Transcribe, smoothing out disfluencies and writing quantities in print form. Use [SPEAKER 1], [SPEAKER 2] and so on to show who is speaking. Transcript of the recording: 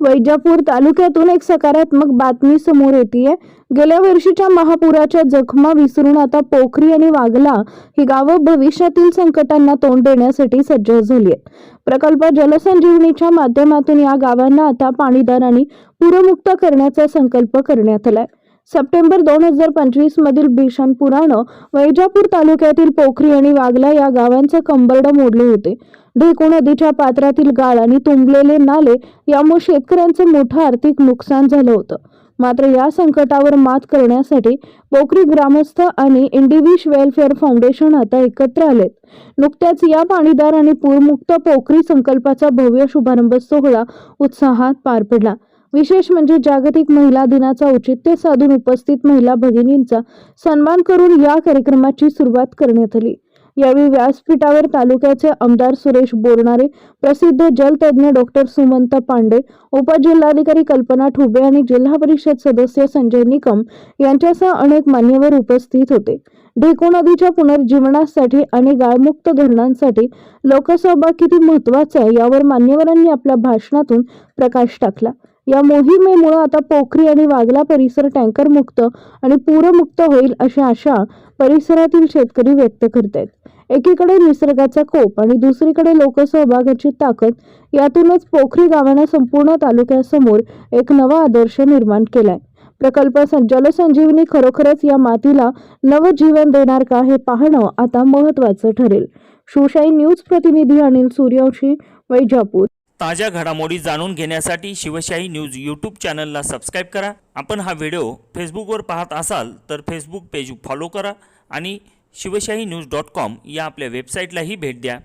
[SPEAKER 1] वैजापूर तालुक्यातून एक सकारात्मक बातमी समोर येतेय। गेल्या वर्षीच्या महापुराच्या जखमा विसरून आता पोखरी आणि वागला ही गावं भविष्यातील संकटांना तोंड देण्यासाठी सज्ज झाली आहेत। प्रकल्प जलसंजीवनीच्या माध्यमातून या गावांना आता पाणीदार आणि पूरमुक्त करण्याचा संकल्प करण्यात आलाय। सप्टेंबर 2025 मधील भीषण पुरानं वैजापूर तालुक्यातील पोखरी आणि वागला या गावांचे कंबरड मोडले होते। ढेकू नदीच्या पात्रातील गाळ आणि तुंबलेले नाले यामुळे शेतकऱ्यांचे मोठं आर्थिक नुकसान झालं होतं। मात्र या संकटावर मात करण्यासाठी पोखरी ग्रामस्थ आणि इंडिविश वेलफेअर फाउंडेशन आता एकत्र आलेत। नुकत्याच या पाणीदार आणि पूरमुक्त पोखरी संकल्पाचा भव्य शुभारंभ सोहळा उत्साहात पार पडला। विशेष म्हणजे जागतिक महिला दिनाचा औचित्य साधून उपस्थित महिला भगिनींचा सन्मान करून या कार्यक्रमाची सुरुवात करण्यात आली। यावेळी व्यासपीठावर तालुक्याचे आमदार सुरेश बोरणारे, प्रसिद्ध जलतज्ञ डॉक्टर सुमंत पांडे, उपजिल्हाधिकारी कल्पना ठुबे आणि जिल्हा परिषद सदस्य संजय निकम यांच्यासह अनेक मान्यवर उपस्थित होते। ढेकू नदीच्या पुनर्जीवनासाठी आणि गाळमुक्त धरणांसाठी लोकसहभाग किती महत्त्वाचा आहे यावर मान्यवरांनी आपल्या भाषणातून प्रकाश टाकला। या मोहिमेमुळे आता पोखरी आणि वागला परिसर टँकर मुक्त आणि पूरमुक्त होईल अशी आशा परिसरातील शेतकरी व्यक्त करतात। एकीकडे निसर्गाचा कोप आणि दुसरीकडे लोकसहभागाची ताकद यातूनच पोखरी गावाने संपूर्ण तालुक्यासमोर एक नवा आदर्श निर्माण केलाय। प्रकल्प जलसंजीवनी खरोखरच या मातीला नवजीवन देणार का हे पाहणं आता महत्त्वाचं ठरेल। शिवशाही न्यूज प्रतिनिधी अनिल सूर्यवंशी, वैजापूर।
[SPEAKER 2] ताज्या घडामोडी जाणून घेण्यासाठी शिवशाही न्यूज यूट्यूब चॅनलला सबस्क्राईब करा। आपण हा व्हिडिओ फेसबुकवर पाहत असाल तर फेसबुक पेज फॉलो करा आणि शिवशाही न्यूज.com या आपल्या वेबसाईटलाही भेट द्या।